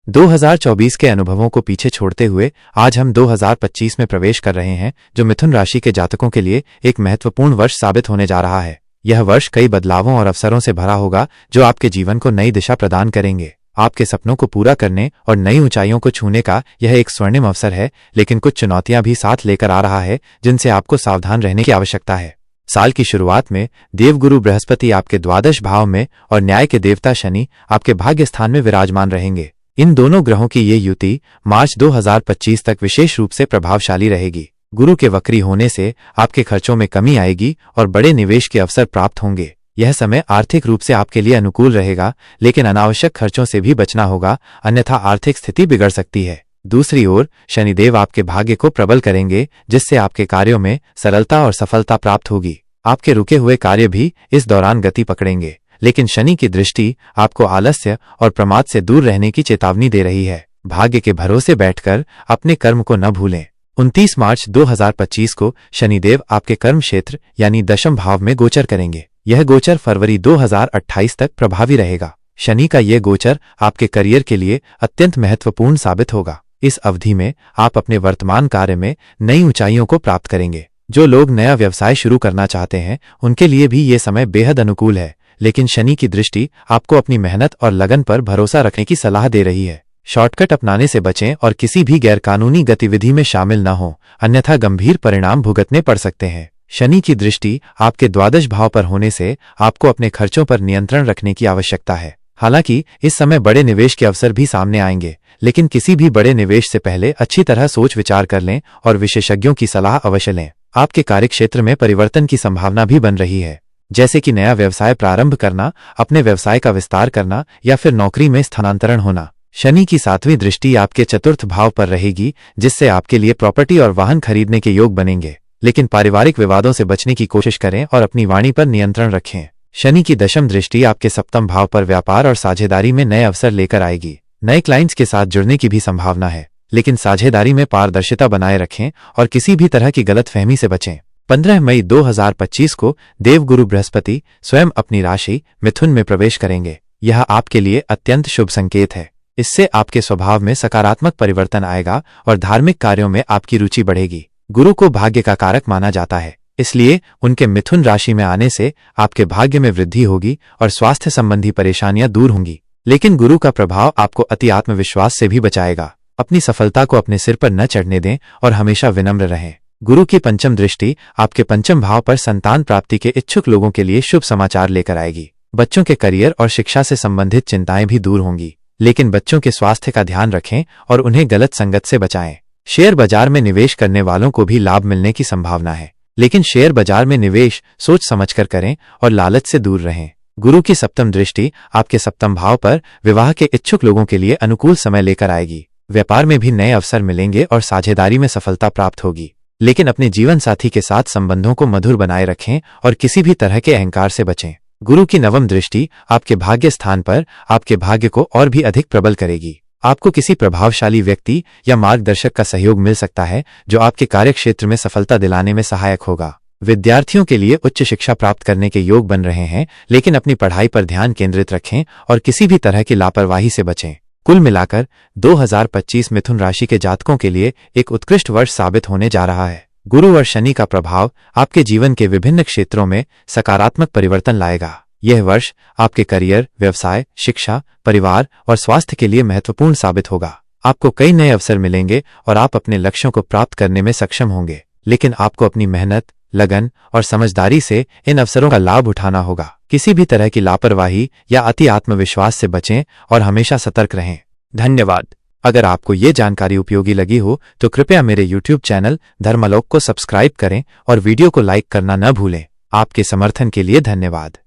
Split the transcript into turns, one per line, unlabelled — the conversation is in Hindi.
2024 के अनुभवों को पीछे छोड़ते हुए आज हम 2025 में प्रवेश कर रहे हैं, जो मिथुन राशि के जातकों के लिए एक महत्वपूर्ण वर्ष साबित होने जा रहा है। यह वर्ष कई बदलावों और अवसरों से भरा होगा, जो आपके जीवन को नई दिशा प्रदान करेंगे। आपके सपनों को पूरा करने और नई ऊंचाइयों को छूने का यह एक स्वर्णिम अवसर है, लेकिन कुछ चुनौतियां भी साथ लेकर आ रहा है, जिनसे आपको सावधान रहने की आवश्यकता है। साल की शुरुआत में देवगुरु बृहस्पति आपके द्वादश भाव में और न्याय के देवता शनि आपके भाग्य स्थान में विराजमान रहेंगे। इन दोनों ग्रहों की ये युति मार्च 2025 तक विशेष रूप से प्रभावशाली रहेगी। गुरु के वक्री होने से आपके खर्चों में कमी आएगी और बड़े निवेश के अवसर प्राप्त होंगे। यह समय आर्थिक रूप से आपके लिए अनुकूल रहेगा, लेकिन अनावश्यक खर्चों से भी बचना होगा, अन्यथा आर्थिक स्थिति बिगड़ सकती है। दूसरी ओर शनिदेव आपके भाग्य को प्रबल करेंगे, जिससे आपके कार्यों में सरलता और सफलता प्राप्त होगी। आपके रुके हुए कार्य भी इस दौरान गति पकड़ेंगे, लेकिन शनि की दृष्टि आपको आलस्य और प्रमाद से दूर रहने की चेतावनी दे रही है। भाग्य के भरोसे बैठकर अपने कर्म को न भूलें। 29 मार्च 2025 को शनिदेव आपके कर्म क्षेत्र यानी दशम भाव में गोचर करेंगे। यह गोचर फरवरी 2028 तक प्रभावी रहेगा। शनि का यह गोचर आपके करियर के लिए अत्यंत महत्वपूर्ण साबित होगा। इस अवधि में आप अपने वर्तमान कार्य में नई ऊंचाइयों को प्राप्त करेंगे। जो लोग नया व्यवसाय शुरू करना चाहते हैं, उनके लिए भी ये समय बेहद अनुकूल है, लेकिन शनि की दृष्टि आपको अपनी मेहनत और लगन पर भरोसा रखने की सलाह दे रही है। शॉर्टकट अपनाने से बचें और किसी भी गैरकानूनी गतिविधि में शामिल न हों, अन्यथा गंभीर परिणाम भुगतने पड़ सकते हैं। शनि की दृष्टि आपके द्वादश भाव पर होने से आपको अपने खर्चों पर नियंत्रण रखने की आवश्यकता है। हालांकि इस समय बड़े निवेश के अवसर भी सामने आएंगे, लेकिन किसी भी बड़े निवेश से पहले अच्छी तरह सोच विचार कर लें और विशेषज्ञों की सलाह अवश्य लें। आपके कार्यक्षेत्र में परिवर्तन की संभावना भी बन रही है, जैसे कि नया व्यवसाय प्रारंभ करना, अपने व्यवसाय का विस्तार करना या फिर नौकरी में स्थानांतरण होना। शनि की 7वीं दृष्टि आपके चतुर्थ भाव पर रहेगी, जिससे आपके लिए प्रॉपर्टी और वाहन खरीदने के योग बनेंगे। लेकिन पारिवारिक विवादों से बचने की कोशिश करें और अपनी वाणी पर नियंत्रण रखें। शनि की दशम दृष्टि आपके सप्तम भाव पर व्यापार और साझेदारी में नए अवसर लेकर आएगी। नए क्लाइंट्स के साथ जुड़ने की भी संभावना है, लेकिन साझेदारी में पारदर्शिता बनाए रखें और किसी भी तरह की गलतफहमी से बचें। 15 मई 2025 को देवगुरु बृहस्पति स्वयं अपनी राशि मिथुन में प्रवेश करेंगे। यह आपके लिए अत्यंत शुभ संकेत है। इससे आपके स्वभाव में सकारात्मक परिवर्तन आएगा और धार्मिक कार्यों में आपकी रुचि बढ़ेगी। गुरु को भाग्य का कारक माना जाता है, इसलिए उनके मिथुन राशि में आने से आपके भाग्य में वृद्धि होगी और स्वास्थ्य संबंधी परेशानियां दूर होंगी। लेकिन गुरु का प्रभाव आपको अति आत्मविश्वास से भी बचाएगा। अपनी सफलता को अपने सिर पर न चढ़ने दें और हमेशा विनम्र रहें। गुरु की पंचम दृष्टि आपके पंचम भाव पर संतान प्राप्ति के इच्छुक लोगों के लिए शुभ समाचार लेकर आएगी। बच्चों के करियर और शिक्षा से संबंधित चिंताएं भी दूर होंगी, लेकिन बच्चों के स्वास्थ्य का ध्यान रखें और उन्हें गलत संगत से बचाएं। शेयर बाजार में निवेश करने वालों को भी लाभ मिलने की संभावना है, लेकिन शेयर बाजार में निवेश सोच समझकर करें और लालच से दूर रहें। गुरु की सप्तम दृष्टि आपके सप्तम भाव पर विवाह के इच्छुक लोगों के लिए अनुकूल समय लेकर आएगी। व्यापार में भी नए अवसर मिलेंगे और साझेदारी में सफलता प्राप्त होगी, लेकिन अपने जीवन साथी के साथ संबंधों को मधुर बनाए रखें और किसी भी तरह के अहंकार से बचें। गुरु की नवम दृष्टि आपके भाग्य स्थान पर आपके भाग्य को और भी अधिक प्रबल करेगी। आपको किसी प्रभावशाली व्यक्ति या मार्गदर्शक का सहयोग मिल सकता है, जो आपके कार्यक्षेत्र में सफलता दिलाने में सहायक होगा। विद्यार्थियों के लिए उच्च शिक्षा प्राप्त करने के योग बन रहे हैं, लेकिन अपनी पढ़ाई पर ध्यान केंद्रित रखें और किसी भी तरह की लापरवाही से बचें। कुल मिलाकर 2025 मिथुन राशि के जातकों के लिए एक उत्कृष्ट वर्ष साबित होने जा रहा है। गुरु और शनि का प्रभाव आपके जीवन के विभिन्न क्षेत्रों में सकारात्मक परिवर्तन लाएगा। यह वर्ष आपके करियर, व्यवसाय, शिक्षा, परिवार और स्वास्थ्य के लिए महत्वपूर्ण साबित होगा। आपको कई नए अवसर मिलेंगे और आप अपने लक्ष्यों को प्राप्त करने में सक्षम होंगे, लेकिन आपको अपनी मेहनत, लगन और समझदारी से इन अवसरों का लाभ उठाना होगा। किसी भी तरह की लापरवाही या अति आत्मविश्वास से बचें और हमेशा सतर्क रहें। धन्यवाद। अगर आपको ये जानकारी उपयोगी लगी हो तो कृपया मेरे YouTube चैनल धर्मालोक को सब्सक्राइब करें और वीडियो को लाइक करना न भूलें। आपके समर्थन के लिए धन्यवाद।